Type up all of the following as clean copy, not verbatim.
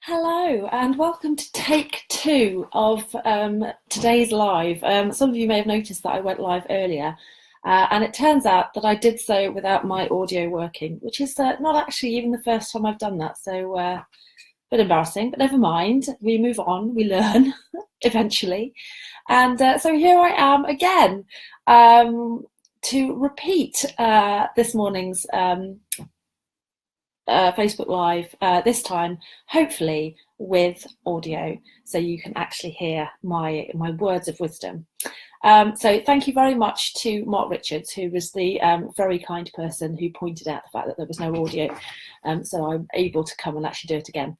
Hello and welcome to take two of today's live. Some of you may have noticed that I went live earlier and it turns out that I did so without my audio working, which is not actually even the first time I've done that, so a bit embarrassing, but never mind. We move on, we learn eventually. And so here I am again to repeat this morning's Facebook Live, this time hopefully with audio, so you can actually hear my words of wisdom. So thank you very much to Mark Richards, who was the very kind person who pointed out the fact that there was no audio, so I'm able to come and actually do it again.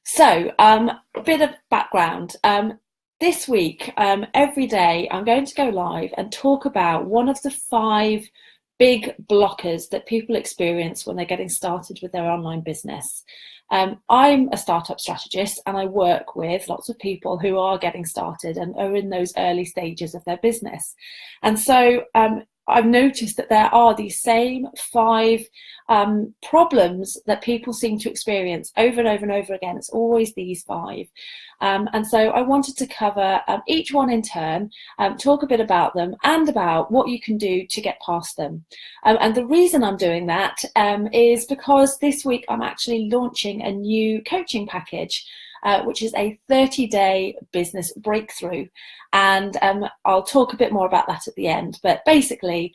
So a bit of background. This week, every day, I'm going to go live and talk about one of the 5 big blockers that people experience when they're getting started with their online business. I'm a startup strategist and I work with lots of people who are getting started and are in those early stages of their business. And so I've noticed that there are these same 5 problems that people seem to experience over and over and over again. It's always these 5. And so I wanted to cover each one in turn, talk a bit about them and about what you can do to get past them. And the reason I'm doing that is because this week I'm actually launching a new coaching package, which is a 30-day business breakthrough. And I'll talk a bit more about that at the end. But basically,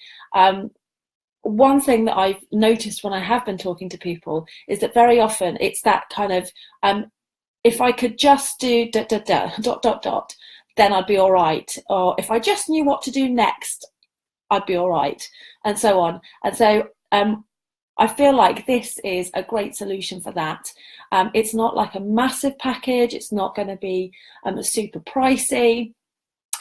one thing that I've noticed when I have been talking to people is that very often it's that kind of, if I could just do ... then I'd be all right. Or if I just knew what to do next, I'd be all right, and so on. And so I feel like this is a great solution for that. It's not like a massive package. It's not going to be super pricey.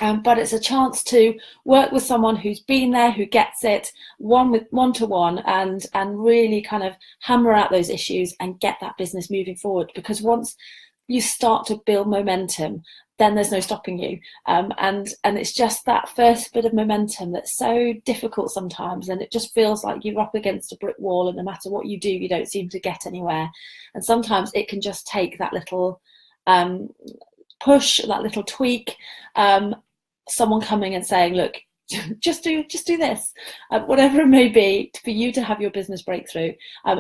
But it's a chance to work with someone who's been there, who gets it, one-to-one, and really kind of hammer out those issues and get that business moving forward. Because once you start to build momentum, then there's no stopping you. And it's just that first bit of momentum that's so difficult sometimes, and it just feels like you're up against a brick wall, and no matter what you do, you don't seem to get anywhere. And sometimes it can just take that little push, that little tweak, someone coming and saying, look, just do this, whatever it may be, for you to have your business breakthrough.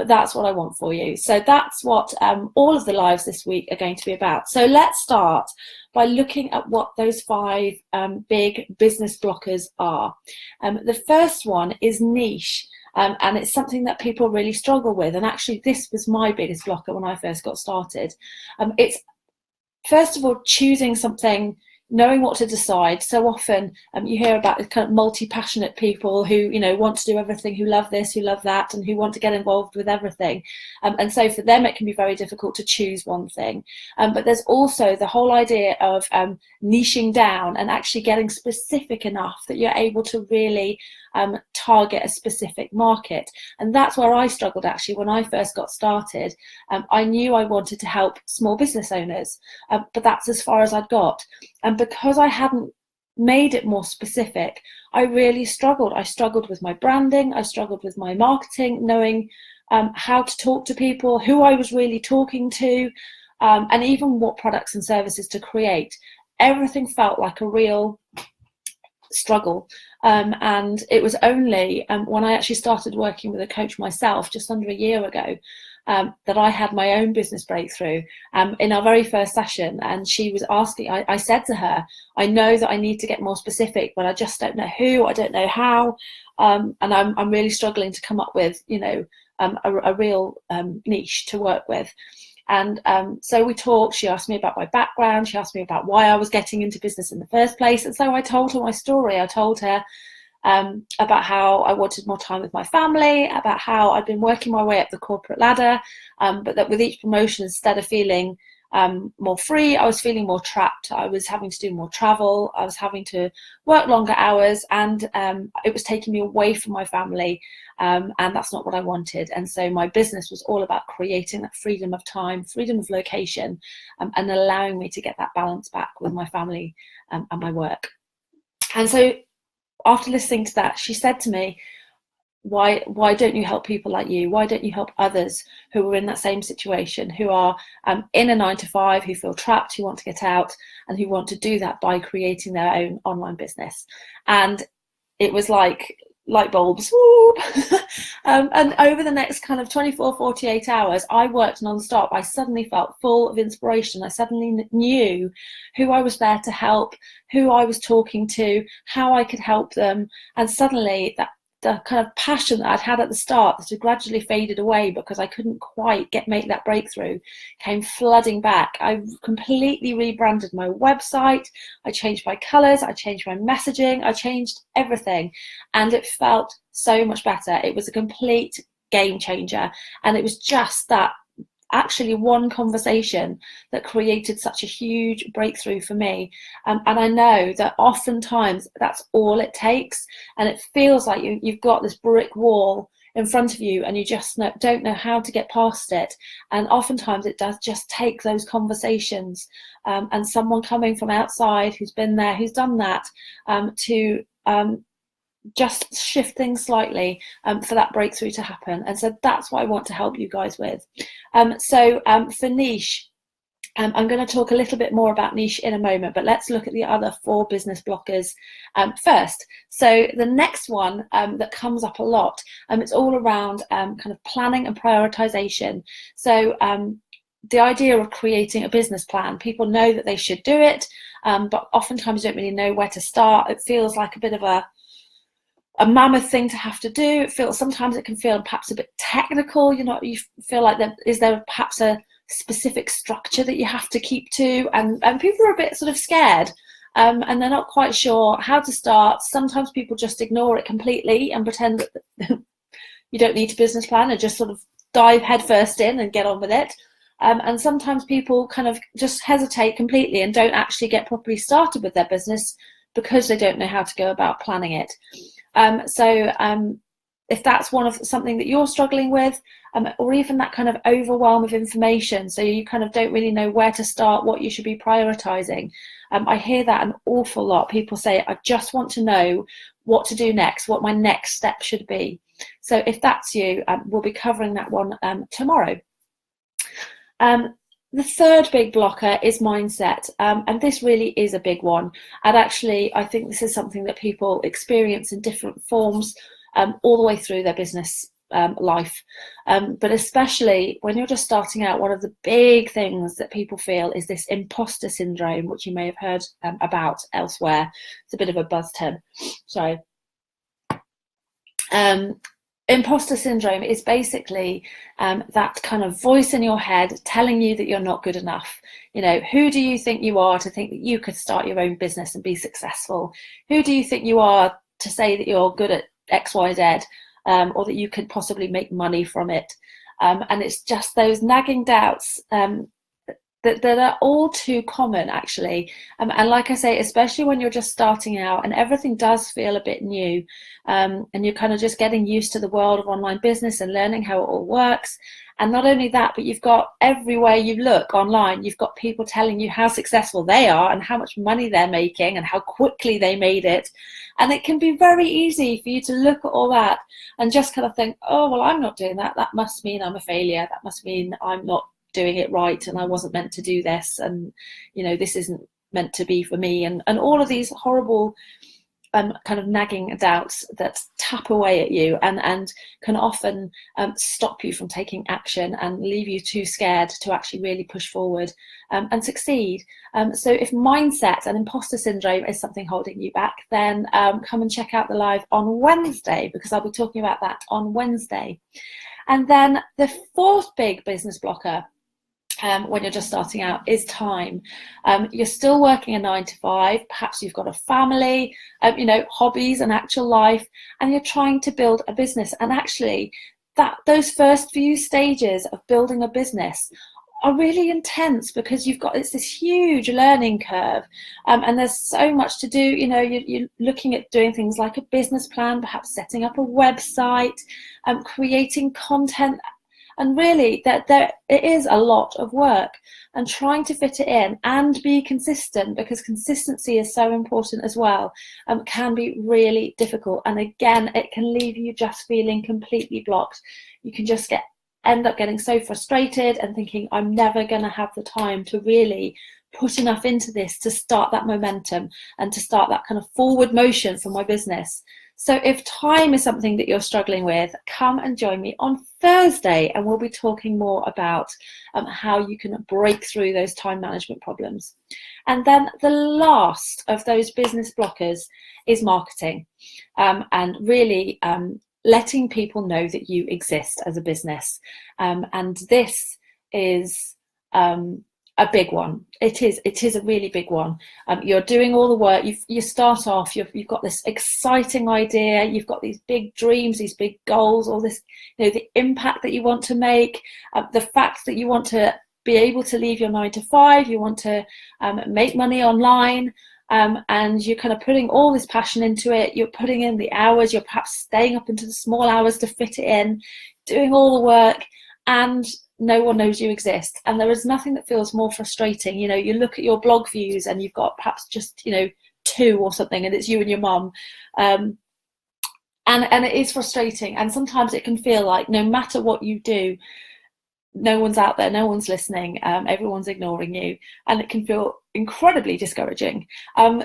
That's what I want for you. So that's what all of the lives this week are going to be about. So let's start by looking at what those 5 big business blockers are. The first one is niche. And it's something that people really struggle with. And actually, this was my biggest blocker when I first got started. It's, first of all, choosing something, knowing what to decide. So often you hear about the kind of multi-passionate people who, want to do everything, who love this, who love that, and who want to get involved with everything. And so for them, it can be very difficult to choose one thing. But there's also the whole idea of niching down and actually getting specific enough that you're able to really target a specific market. And that's where I struggled actually when I first got started. I knew I wanted to help small business owners, but that's as far as I'd got. And because I hadn't made it more specific, I really struggled. I struggled with my branding. I struggled with my marketing, knowing how to talk to people, who I was really talking to, and even what products and services to create. Everything felt like a real struggle. And it was only when I actually started working with a coach myself just under a year ago that I had my own business breakthrough in our very first session. And she was asking, I said to her, I know that I need to get more specific, but I just don't know who, I don't know how. And I'm really struggling to come up with, a real niche to work with. And so we talked. She asked me about my background. She asked me about why I was getting into business in the first place. And so I told her my story. I told her about how I wanted more time with my family, about how I'd been working my way up the corporate ladder, but that with each promotion, instead of feeling more free, I was feeling more trapped. I was having to do more travel. I was having to work longer hours, and it was taking me away from my family, and that's not what I wanted. And so my business was all about creating that freedom of time, freedom of location, and allowing me to get that balance back with my family and my work. And so after listening to that, she said to me, why don't you help people like you? Why don't you help others who are in that same situation, who are in a 9 to 5, who feel trapped, who want to get out, and who want to do that by creating their own online business? And it was like light bulbs. And over the next kind of 24, 48 hours, I worked non-stop. I suddenly felt full of inspiration. I suddenly knew who I was there to help, who I was talking to, how I could help them. And suddenly the kind of passion that I'd had at the start that had gradually faded away because I couldn't quite make that breakthrough came flooding back. I completely rebranded my website. I changed my colors. I changed my messaging. I changed everything. And it felt so much better. It was a complete game changer. And it was just that actually one conversation that created such a huge breakthrough for me. And I know that oftentimes that's all it takes. And it feels like you've got this brick wall in front of you and you just don't know how to get past it. And oftentimes it does just take those conversations and someone coming from outside who's been there, who's done that, to just shift things slightly for that breakthrough to happen. And so that's what I want to help you guys with. For niche, I'm going to talk a little bit more about niche in a moment, but let's look at the other 4 business blockers first. So the next one that comes up a lot, it's all around kind of planning and prioritization. So the idea of creating a business plan, people know that they should do it, but oftentimes don't really know where to start. It feels like a bit of a mammoth thing to have to do. Sometimes it can feel perhaps a bit technical. You feel like is there perhaps a specific structure that you have to keep to, and people are a bit sort of scared, and they're not quite sure how to start. Sometimes people just ignore it completely and pretend that you don't need a business plan and just sort of dive headfirst in and get on with it. And sometimes people kind of just hesitate completely and don't actually get properly started with their business because they don't know how to go about planning it. If that's something that you're struggling with, or even that kind of overwhelm of information, so you kind of don't really know where to start, what you should be prioritizing, I hear that an awful lot. People say, I just want to know what to do next, what my next step should be. So if that's you, we'll be covering that one tomorrow. The third big blocker is mindset, and this really is a big one. And actually, I think this is something that people experience in different forms all the way through their business life. But especially when you're just starting out, one of the big things that people feel is this imposter syndrome, which you may have heard about elsewhere. It's a bit of a buzz term. So imposter syndrome is basically that kind of voice in your head telling you that you're not good enough. Who do you think you are to think that you could start your own business and be successful? Who do you think you are to say that you're good at X, Y, Z, or that you could possibly make money from it? And it's just those nagging doubts that are all too common, actually. And like I say, especially when you're just starting out and everything does feel a bit new, and you're kind of just getting used to the world of online business and learning how it all works. And not only that, but you've got everywhere you look online, you've got people telling you how successful they are and how much money they're making and how quickly they made it. And it can be very easy for you to look at all that and just kind of think, oh, well, I'm not doing that. That must mean I'm a failure. That must mean I'm not doing it right and I wasn't meant to do this, and this isn't meant to be for me, and all of these horrible kind of nagging doubts that tap away at you and can often stop you from taking action and leave you too scared to actually really push forward and succeed. So if mindset and imposter syndrome is something holding you back, then come and check out the live on Wednesday, because I'll be talking about that on Wednesday. And then the fourth big business blocker when you're just starting out is time. You're still working a 9 to 5, perhaps you've got a family, hobbies and actual life, and you're trying to build a business. And actually those first few stages of building a business are really intense, because it's this huge learning curve, and there's so much to do. You're looking at doing things like a business plan, perhaps setting up a website, creating content, And really, there it is a lot of work, and trying to fit it in and be consistent, because consistency is so important as well, can be really difficult. And again, it can leave you just feeling completely blocked. You can just end up getting so frustrated and thinking, I'm never going to have the time to really put enough into this to start that momentum and to start that kind of forward motion for my business. So if time is something that you're struggling with, come and join me on Thursday, and we'll be talking more about how you can break through those time management problems. And then the last of those business blockers is marketing, and really letting people know that you exist as a business. And this is a big one. It is a really big one. You're doing all the work. You start off, you've got this exciting idea, you've got these big dreams, these big goals, all this, the impact that you want to make, the fact that you want to be able to leave your 9 to 5, you want to make money online, and you're kind of putting all this passion into it. You're putting in the hours, you're perhaps staying up into the small hours to fit it in, doing all the work, and no one knows you exist. And there is nothing that feels more frustrating. You look at your blog views and you've got perhaps just 2 or something, and it's you and your mum, and it is frustrating. And sometimes it can feel like no matter what you do, no one's out there, no one's listening, everyone's ignoring you, and it can feel incredibly discouraging.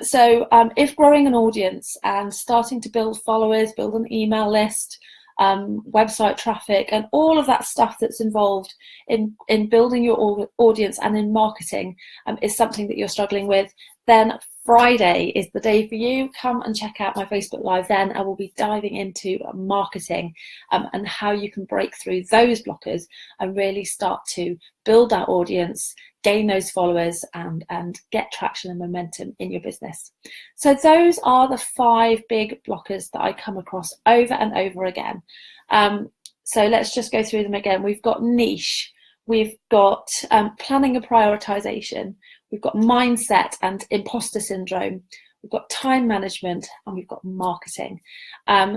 So if growing an audience and starting to build followers, build an email list, website traffic, and all of that stuff that's involved in building your audience and in marketing is something that you're struggling with, then Friday is the day for you. Come and check out my Facebook Live then. I will be diving into marketing and how you can break through those blockers and really start to build that audience, gain those followers, and get traction and momentum in your business. So those are the 5 big blockers that I come across over and over again. So let's just go through them again. We've got niche, we've got planning and prioritization, we've got mindset and imposter syndrome, we've got time management, and we've got marketing.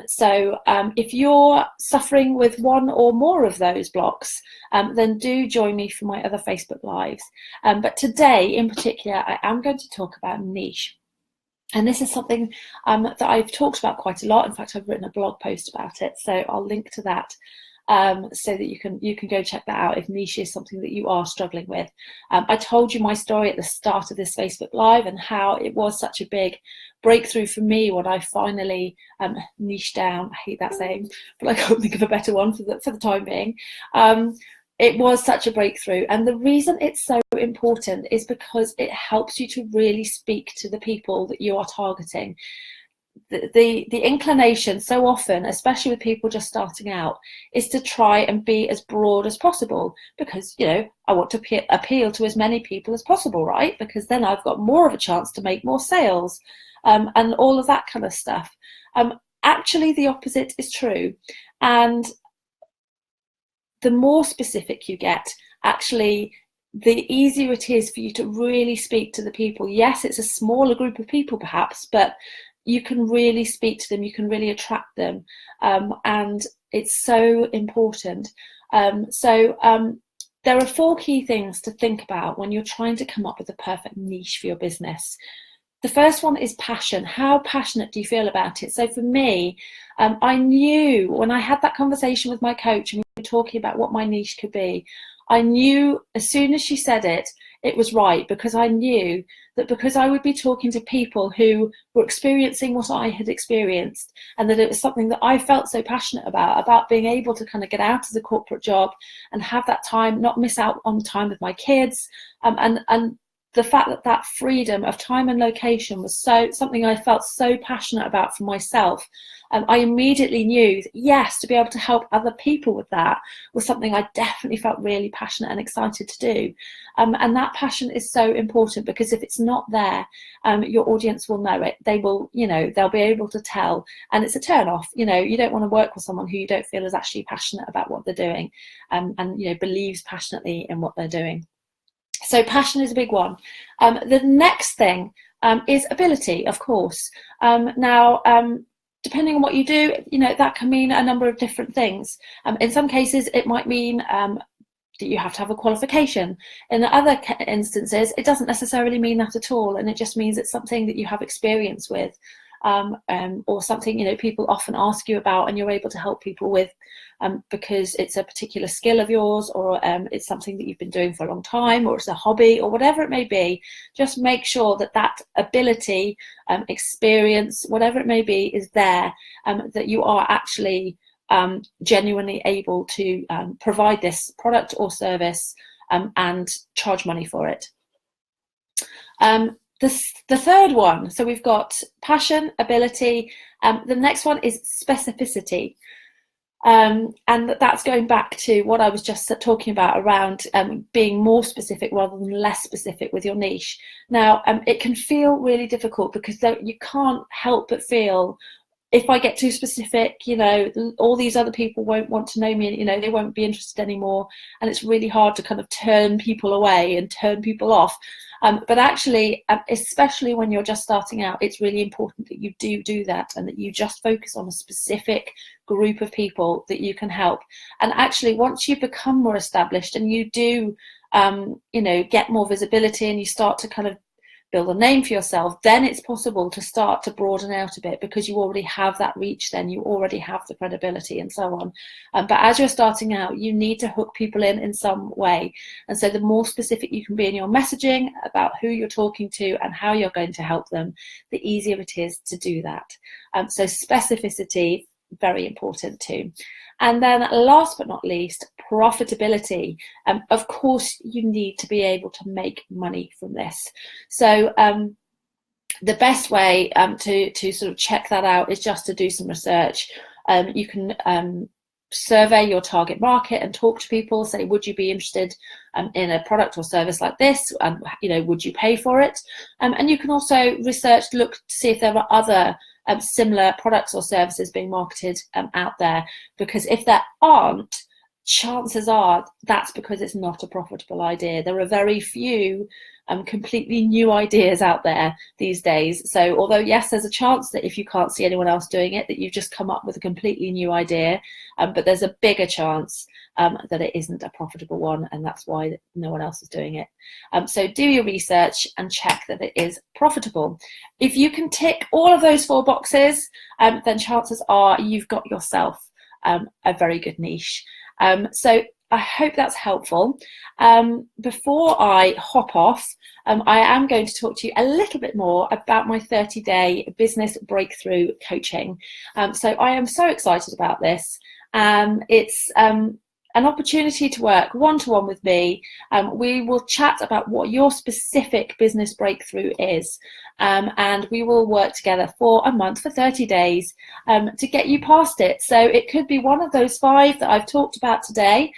So if you're suffering with one or more of those blocks, then do join me for my other Facebook Lives. But today in particular, I am going to talk about niche. And this is something that I've talked about quite a lot. In fact, I've written a blog post about it, so I'll link to that so that you can go check that out if niche is something that you are struggling with. I told you my story at the start of this Facebook Live and how it was such a big breakthrough for me when I finally niched down. I hate that saying, but I can't think of a better one for the time being. It was such a breakthrough, and the reason it's so important is because it helps you to really speak to the people that you are targeting. The inclination so often, especially with people just starting out, is to try and be as broad as possible, because I want to appeal to as many people as possible, right? Because then I've got more of a chance to make more sales, and all of that kind of stuff. Actually, the opposite is true, and the more specific you get, actually, the easier it is for you to really speak to the people. Yes, it's a smaller group of people perhaps, but you can really speak to them, you can really attract them, and it's so important. So there are 4 key things to think about when you're trying to come up with the perfect niche for your business. The first one is passion. How passionate do you feel about it? So for me, I knew when I had that conversation with my coach and we were talking about what my niche could be, I knew as soon as she said it, it was right, because I knew that because I would be talking to people who were experiencing what I had experienced, and that it was something that I felt so passionate about being able to kind of get out of the corporate job and have that time, not miss out on time with my kids, and the fact that freedom of time and location was something I felt so passionate about for myself. I immediately knew that, yes, to be able to help other people with that was something I definitely felt really passionate and excited to do. And that passion is so important, because if it's not there, your audience will know it. They will, they'll be able to tell, and it's a turn off. You don't want to work with someone who you don't feel is actually passionate about what they're doing, and believes passionately in what they're doing. So passion is a big one. The next thing is ability, of course. Now, depending on what you do, that can mean a number of different things. In some cases, it might mean that you have to have a qualification. In other instances, it doesn't necessarily mean that at all, and it just means it's something that you have experience with, or something people often ask you about and you're able to help people with, because it's a particular skill of yours, or it's something that you've been doing for a long time, or it's a hobby, or whatever it may be. Just make sure that that ability, experience, whatever it may be, is there, that you are actually genuinely able to provide this product or service, and charge money for it. The third one, so we've got passion, ability. The next one is specificity. And that's going back to what I was just talking about around being more specific rather than less specific with your niche. Now, it can feel really difficult because you can't help but feel, if I get too specific, all these other people won't want to know me, and they won't be interested anymore. And it's really hard to kind of turn people away and turn people off. But actually, especially when you're just starting out, it's really important that you do that, and that you just focus on a specific group of people that you can help. And actually, once you become more established and you do, get more visibility, and you start to kind of build a name for yourself, then it's possible to start to broaden out a bit, because you already have that reach, then you already have the credibility and so on. But as you're starting out, you need to hook people in some way. And so the more specific you can be in your messaging about who you're talking to and how you're going to help them, the easier it is to do that. So specificity, very important too. And then last but not least, profitability. Of course, you need to be able to make money from this. So the best way to sort of check that out is just to do some research. You can survey your target market and talk to people, say, would you be interested in a product or service like this? Would you pay for it? And you can also look to see if there are other similar products or services being marketed out there, because if there aren't, chances are that's because it's not a profitable idea. There are very few completely new ideas out there these days. So although yes, there's a chance that if you can't see anyone else doing it, that you've just come up with a completely new idea, but there's a bigger chance that it isn't a profitable one, and that's why no one else is doing it. So do your research and check that it is profitable. If you can tick all of those 4 boxes, then chances are you've got yourself a very good niche. So I hope that's helpful. Before I hop off, I am going to talk to you a little bit more about my 30-day business breakthrough coaching. So I am so excited about this. It's an opportunity to work one-to-one with me. We will chat about what your specific business breakthrough is, and we will work together for a month, for 30 days, to get you past it. So it could be one of those 5 that I've talked about today.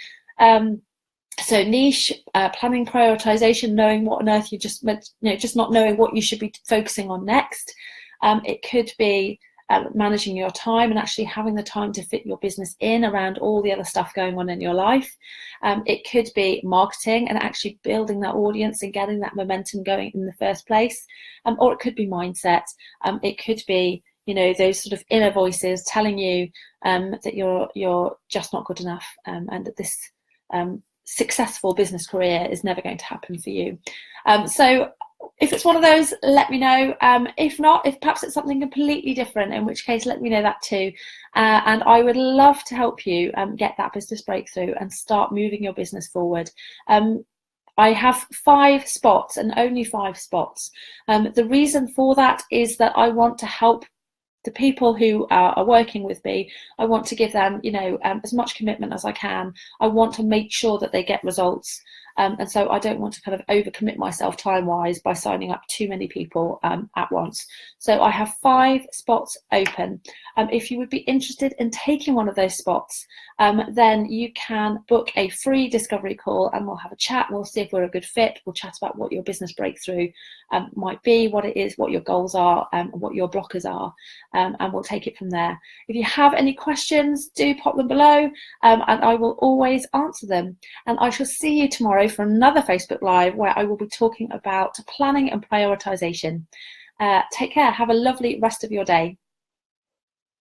So niche, planning, prioritization, knowing what on earth you just not knowing what you should be focusing on next. It could be managing your time and actually having the time to fit your business in around all the other stuff going on in your life. It could be marketing and actually building that audience and getting that momentum going in the first place. Or it could be mindset. It could be, those sort of inner voices telling you that you're just not good enough, and that this successful business career is never going to happen for you. So if it's one of those, let me know. If not, if perhaps it's something completely different, in which case let me know that too. And I would love to help you get that business breakthrough and start moving your business forward. I have 5 spots, and only 5 spots. The reason for that is that I want to help the people who are working with me. I want to give them, as much commitment as I can. I want to make sure that they get results. And so I don't want to kind of overcommit myself time-wise by signing up too many people at once. So I have 5 spots open. If you would be interested in taking one of those spots, then you can book a free discovery call, and we'll have a chat. We'll see if we're a good fit. We'll chat about what your business breakthrough might be, what it is, what your goals are, and what your blockers are, and we'll take it from there. If you have any questions, do pop them below, and I will always answer them. And I shall see you tomorrow for another Facebook Live, where I will be talking about planning and prioritization. Take care. Have a lovely rest of your day.